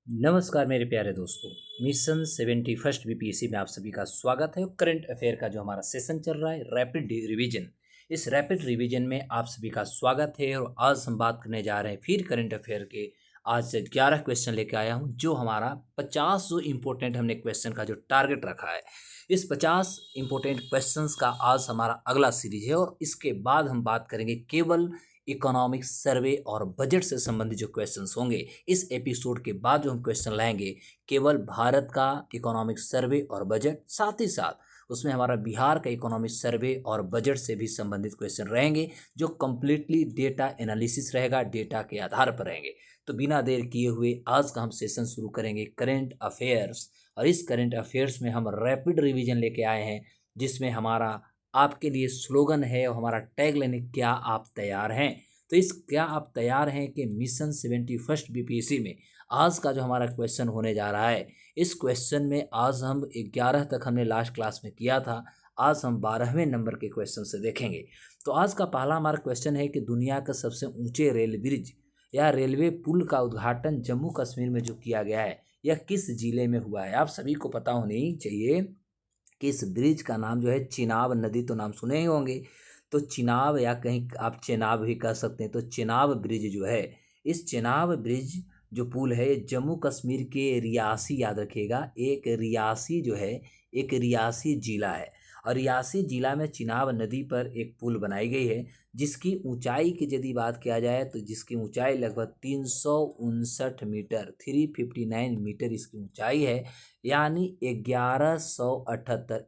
नमस्कार मेरे प्यारे दोस्तों। मिशन 71 बीपीएससी में आप सभी का स्वागत है। करंट अफेयर का जो हमारा सेशन चल रहा है रैपिड रिवीजन, इस रैपिड रिवीजन में आप सभी का स्वागत है। और आज हम बात करने जा रहे हैं फिर करंट अफेयर के। आज से 11 क्वेश्चन लेके आया हूं, जो हमारा 50 जो इंपॉर्टेंट हमने क्वेश्चन का जो टारगेट रखा है, इस 50 इंपॉर्टेंट क्वेश्चंस का आज हमारा अगला सीरीज है। और इसके बाद हम बात करेंगे केवल इकोनॉमिक सर्वे और बजट से संबंधित जो क्वेश्चंस होंगे। इस एपिसोड के बाद जो हम क्वेश्चन लाएंगे केवल भारत का इकोनॉमिक सर्वे और बजट, साथ ही साथ उसमें हमारा बिहार का इकोनॉमिक सर्वे और बजट से भी संबंधित क्वेश्चन रहेंगे, जो कंप्लीटली डेटा एनालिसिस रहेगा, डेटा के आधार पर रहेंगे। तो बिना देर किए हुए आज का हम सेशन शुरू करेंगे करंट अफेयर्स। और इस करंट अफेयर्स में हम रैपिड रिवीजन लेके आए हैं, जिसमें हमारा आपके लिए स्लोगन है और हमारा टैग लेने, क्या आप तैयार हैं। तो इस क्या आप तैयार हैं कि मिशन 71 बीपीएससी में आज का जो हमारा क्वेश्चन होने जा रहा है, इस क्वेश्चन में आज हम 11 तक हमने लास्ट क्लास में किया था, आज हम 12वें नंबर के क्वेश्चन से देखेंगे। तो आज का पहला हमारा क्वेश्चन है कि दुनिया का सबसे ऊंचे रेल ब्रिज या रेलवे पुल का उद्घाटन जम्मू कश्मीर में जो किया गया है, यह किस जिले में हुआ है। आप सभी को पता होनी ही चाहिए कि इस ब्रिज का नाम जो है चिनाब नदी, तो नाम सुने ही होंगे। तो चिनाब, या कहीं आप चेनाब भी कह सकते हैं, तो चिनाब ब्रिज जो है, इस चिनाब ब्रिज जो पुल है जम्मू कश्मीर के रियासी, याद रखिएगा, एक रियासी जो है, एक रियासी जिला है। और रियासी जिला में चिनाब नदी पर एक पुल बनाई गई है, जिसकी ऊंचाई की यदि बात किया जाए तो जिसकी ऊंचाई लगभग 359 मीटर, 359 मीटर इसकी ऊंचाई है। यानी 1178,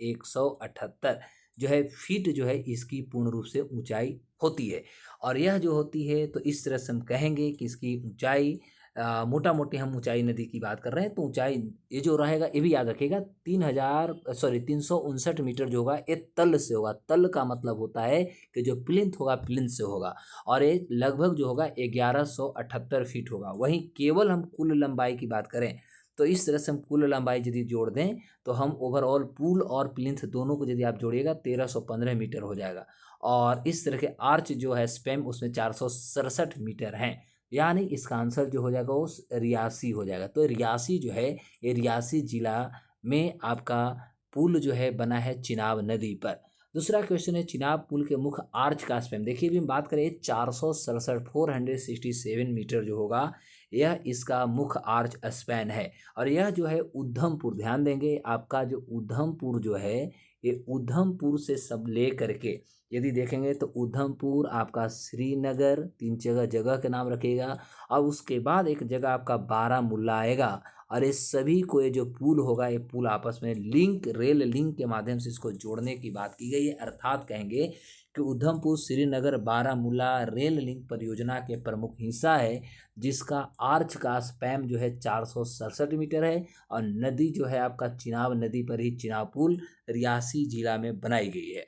1178 जो है फीट जो है इसकी पूर्ण रूप से ऊंचाई होती है। और यह जो होती है, तो इस तरह से हम कहेंगे कि इसकी ऊंचाई, मोटा मोटी हम ऊंचाई नदी की बात कर रहे हैं, तो ऊंचाई ये जो रहेगा ये भी याद रखिएगा, 359 मीटर जो होगा ये तल से होगा। तल का मतलब होता है कि जो प्लिंथ होगा, प्लिंथ से होगा। और ये लगभग जो होगा 1178 फीट होगा। वहीं केवल हम कुल लंबाई की बात करें तो इस तरह से हम कुल लंबाई यदि जोड़ दें तो हम ओवरऑल पुल और प्लिंथ दोनों को यदि आप जोड़िएगा 1315 मीटर हो जाएगा। और इस तरह के आर्च जो है स्पैम, उसमें 467 मीटर हैं। यानी इसका आंसर जो हो जाएगा वो रियासी हो जाएगा। तो रियासी जो है, ये रियासी जिला में आपका पुल जो है बना है चिनाब नदी पर। दूसरा क्वेश्चन है चिनाब पुल के मुख्य आर्च का स्पैम। देखिए अभी हम बात करें 467, 467 मीटर जो होगा, यह इसका मुख्य आर्च स्पैन है। और यह जो है उधमपुर, ध्यान देंगे, आपका जो उधमपुर जो है, ये उधमपुर से सब ले करके यदि देखेंगे तो उधमपुर, आपका श्रीनगर, तीन जगह जगह के नाम रखिएगा। और उसके बाद एक जगह आपका बारामूला आएगा। और ये सभी को, ये जो पुल होगा, ये पुल आपस में लिंक, रेल लिंक के माध्यम से इसको जोड़ने की बात की गई है। अर्थात कहेंगे कि उधमपुर श्रीनगर बारामूला रेल लिंक परियोजना के प्रमुख हिस्सा है, जिसका आर्च का स्पैम जो है 467 मीटर है। और नदी जो है आपका चिनाब नदी पर ही चिनाब पुल रियासी जिला में बनाई गई है।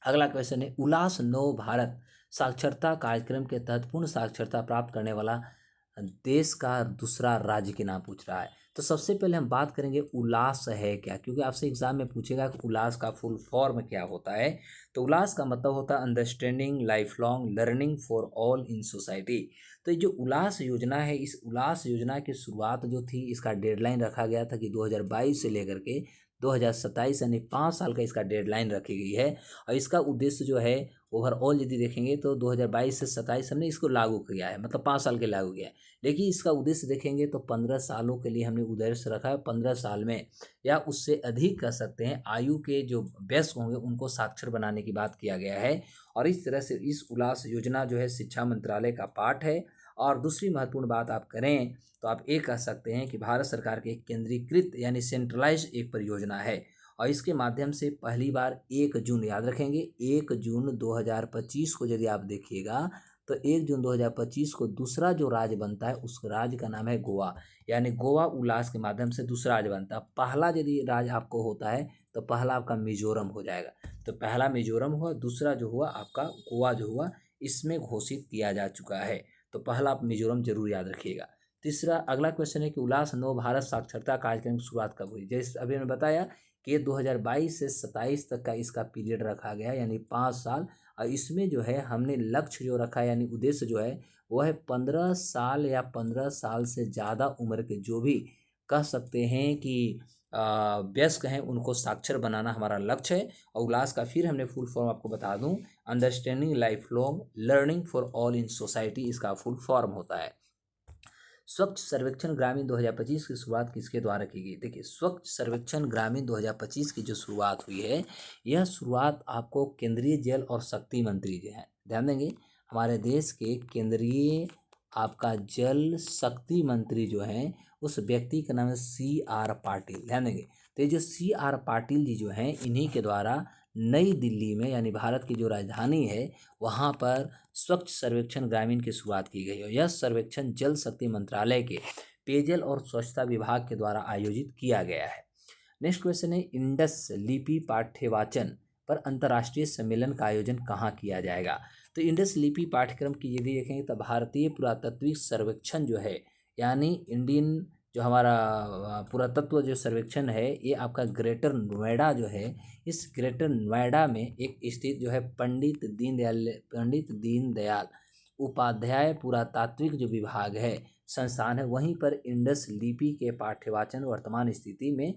अगला क्वेश्चन है उल्लास नव भारत साक्षरता कार्यक्रम के तहत पूर्ण साक्षरता प्राप्त करने वाला देश का दूसरा राज्य के नाम पूछ रहा है। तो सबसे पहले हम बात करेंगे उल्लास है क्या, क्योंकि आपसे एग्जाम में पूछेगा कि उल्लास का फुल फॉर्म क्या होता है। तो उल्लास का मतलब होता है understanding life long learning for all in society. तो ये जो उल्लास योजना है, इस उल्लास योजना की शुरुआत जो थी, इसका डेडलाइन रखा गया था कि 2022 से लेकर के 2027, यानी 5 साल का इसका डेडलाइन रखी गई है। और इसका उद्देश्य जो है ओवरऑल यदि देखेंगे तो 2022 से 27 हमने इसको लागू किया है, मतलब 5 साल के लागू किया है। लेकिन इसका उद्देश्य देखेंगे तो 15 सालों के लिए हमने उद्देश्य रखा है। 15 साल में या उससे अधिक कह सकते हैं आयु के जो वयस्क होंगे उनको साक्षर बनाने की बात किया गया है। और इस तरह से इस उल्लास योजना जो है शिक्षा मंत्रालय का पार्ट है। और दूसरी महत्वपूर्ण बात आप करें तो आप ये कह सकते हैं कि भारत सरकार के केंद्रीकृत यानी सेंट्रलाइज्ड एक परियोजना है। और इसके माध्यम से पहली बार 1 जून, याद रखेंगे, 1 जून 2025 को यदि आप देखिएगा तो 1 जून 2025 को दूसरा जो राज्य बनता है उस राज्य का नाम है गोवा। यानी गोवा उल्लास के माध्यम से दूसरा राज्य बनता है। पहला यदि राज्य आपको होता है तो पहला आपका मिजोरम हो जाएगा। तो पहला मिजोरम हुआ, दूसरा जो हुआ आपका गोवा जो हुआ, इसमें घोषित किया जा चुका है। तो पहला आप मिजोरम जरूर याद रखिएगा। तीसरा अगला क्वेश्चन है कि उल्लास नव भारत साक्षरता कार्यक्रम की शुरुआत कब हुई। जैसे अभी मैंने बताया कि ये 2022 से 27 तक का इसका पीरियड रखा गया है, यानी 5 साल। और इसमें जो है हमने लक्ष्य जो रखा है, यानी उद्देश्य जो है वो है 15 साल या 15 साल से ज़्यादा उम्र के जो भी कह सकते हैं कि वयस्क हैं, उनको साक्षर बनाना हमारा लक्ष्य है। और उलास का फिर हमने फुल फॉर्म आपको बता दूं, understanding life long learning for all in society, इसका फुल फॉर्म होता है। स्वच्छ सर्वेक्षण ग्रामीण 2025 की शुरुआत किसके द्वारा की गई? देखिए, स्वच्छ सर्वेक्षण ग्रामीण 2025 की जो शुरुआत हुई है, यह शुरुआत आपको केंद्रीय जल और शक्ति मंत्री जो हैं, ध्यान देंगे, हमारे देश के केंद्रीय आपका जल शक्ति मंत्री जो हैं, उस व्यक्ति का नाम है CR पाटिल, ध्यान देंगे। तो ये जो CR पाटिल जी जो हैं, इन्हीं के द्वारा नई दिल्ली में, यानी भारत की जो राजधानी है, वहाँ पर स्वच्छ सर्वेक्षण ग्रामीण की शुरुआत की गई है। यह सर्वेक्षण जल शक्ति मंत्रालय के पेयजल और स्वच्छता विभाग के द्वारा आयोजित किया गया है। नेक्स्ट क्वेश्चन है, इंडस लिपि पाठ्यवाचन पर अंतर्राष्ट्रीय सम्मेलन का आयोजन कहाँ किया जाएगा? तो इंडस लिपि पाठ्यक्रम की यदि देखेंगे तो भारतीय पुरातात्विक सर्वेक्षण जो है, यानी इंडियन जो हमारा पुरातत्व जो सर्वेक्षण है, ये आपका ग्रेटर नोएडा जो है, इस ग्रेटर नोएडा में एक स्थित जो है पंडित दीनदयाल उपाध्याय पुरातात्विक जो विभाग है, संस्थान है, वहीं पर इंडस लिपि के पाठ्यवाचन वर्तमान स्थिति में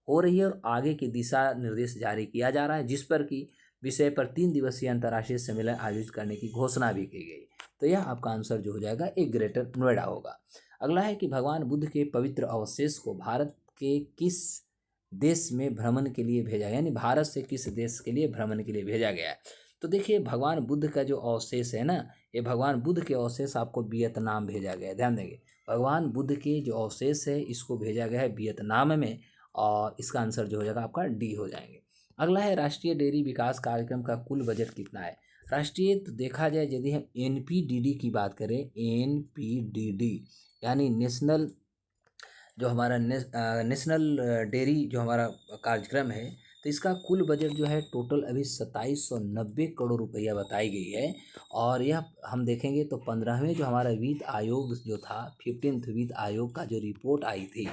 हो रही है और आगे की दिशा निर्देश जारी किया जा रहा है, जिस पर कि विषय पर 3 दिवसीय अंतर्राष्ट्रीय सम्मेलन आयोजित करने की घोषणा भी की गई। तो यह आपका आंसर जो हो जाएगा एक ग्रेटर नोएडा होगा। अगला है कि भगवान बुद्ध के पवित्र अवशेष को भारत के किस देश में भ्रमण के लिए भेजा, यानी भारत से किस देश के लिए भ्रमण के लिए भेजा गया है? तो देखिए, भगवान बुद्ध का जो अवशेष है ना, ये भगवान बुद्ध के अवशेष आपको वियतनाम भेजा गया है, ध्यान देंगे। भगवान बुद्ध के जो अवशेष है, इसको भेजा गया है वियतनाम में, और इसका आंसर जो हो जाएगा आपका डी हो जाएंगे। अगला है, राष्ट्रीय डेयरी विकास कार्यक्रम का कुल बजट कितना है? राष्ट्रीय तो देखा जाए, यदि हम NPDD की बात करें, NPDD यानी नेशनल जो हमारा नेशनल डेयरी जो हमारा कार्यक्रम है, तो इसका कुल बजट जो है टोटल अभी 2790 करोड़ रुपया बताई गई है। और यह हम देखेंगे तो 15वें जो हमारा वित्त आयोग जो था, 15th वित्त आयोग का जो रिपोर्ट आई थी,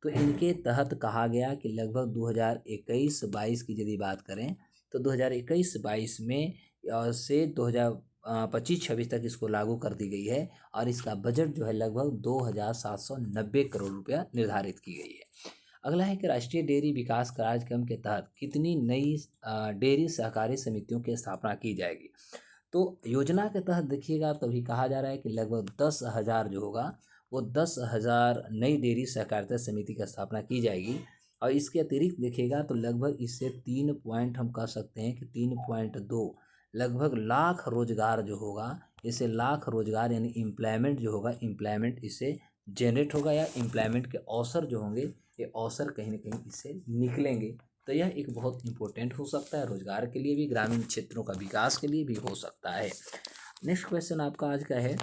तो इनके तहत कहा गया कि लगभग 2021-22 की यदि बात करें तो 2021-22 में से 2025-26 तक इसको लागू कर दी गई है, और इसका बजट जो है लगभग 2790 करोड़ रुपया निर्धारित की गई है। अगला है कि राष्ट्रीय डेयरी विकास कार्यक्रम के तहत कितनी नई डेयरी सहकारी समितियों की स्थापना की जाएगी? तो योजना के तहत देखिएगा तो अभी कहा जा रहा है कि लगभग 10,000 जो होगा, वो 10,000 नई डेयरी सहकारिता समिति की स्थापना की जाएगी। और इसके अतिरिक्त देखिएगा तो लगभग इससे 3 पॉइंट हम कह सकते हैं कि 3.2 लगभग लाख रोजगार जो होगा, इसे लाख रोजगार यानी एम्प्लॉयमेंट जो होगा, एम्प्लॉयमेंट इससे जनरेट होगा, या एम्प्लॉयमेंट के अवसर जो होंगे, ये अवसर कहीं ना कहीं इससे निकलेंगे। तो यह एक बहुत इंपॉर्टेंट हो सकता है, रोजगार के लिए भी, ग्रामीण क्षेत्रों का विकास के लिए भी हो सकता है। नेक्स्ट क्वेश्चन आपका आज का है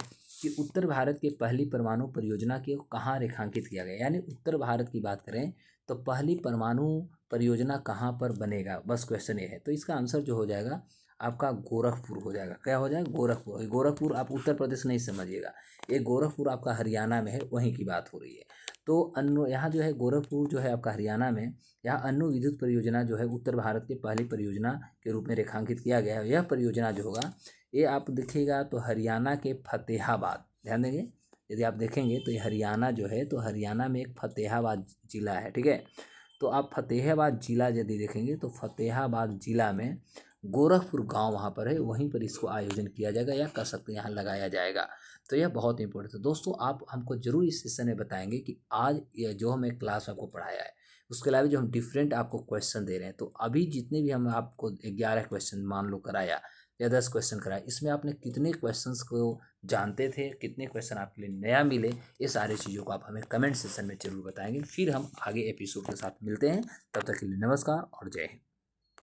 कि उत्तर भारत की पहली परमाणु परियोजना को कहाँ रेखांकित किया गया, यानी उत्तर भारत की बात करें तो पहली परमाणु परियोजना कहाँ पर बनेगा, बस क्वेश्चन ये है। तो इसका आंसर जो हो जाएगा आपका गोरखपुर हो जाएगा। क्या हो जाएगा? गोरखपुर। गोरखपुर आप उत्तर प्रदेश नहीं समझिएगा, ये गोरखपुर आपका हरियाणा में है, वहीं की बात हो रही है। तो अन्नू यहाँ जो है गोरखपुर जो है आपका हरियाणा में, यहाँ अन्नू विद्युत परियोजना जो है उत्तर भारत की पहली परियोजना के रूप में रेखांकित किया गया है। यह परियोजना जो होगा, ये आप देखिएगा तो हरियाणा के फतेहाबाद, ध्यान देंगे, यदि आप देखेंगे तो ये हरियाणा जो है, तो हरियाणा में एक फतेहाबाद जिला है, ठीक है। तो आप फतेहाबाद जिला यदि देखेंगे तो फतेहाबाद जिला में गोरखपुर गांव वहाँ पर है, वहीं पर इसको आयोजन किया जाएगा, या कर सकते हैं यहाँ लगाया जाएगा। तो यह बहुत इंपॉर्टेंट है दोस्तों। आप हमको जरूर इस सेशन में बताएंगे कि आज यह जो हमें क्लास आपको पढ़ाया है, उसके अलावा जो हम डिफरेंट आपको क्वेश्चन दे रहे हैं, तो अभी जितने भी हम आपको 11 क्वेश्चन मान लो कराया या 10 क्वेश्चन कराया, इसमें आपने कितने क्वेश्चंस को जानते थे, कितने क्वेश्चन आपके लिए नया मिले, ये सारी चीज़ों को आप हमें कमेंट सेशन में जरूर बताएंगे। फिर हम आगे एपिसोड के साथ मिलते हैं, तब तक के लिए नमस्कार और जय हिंद।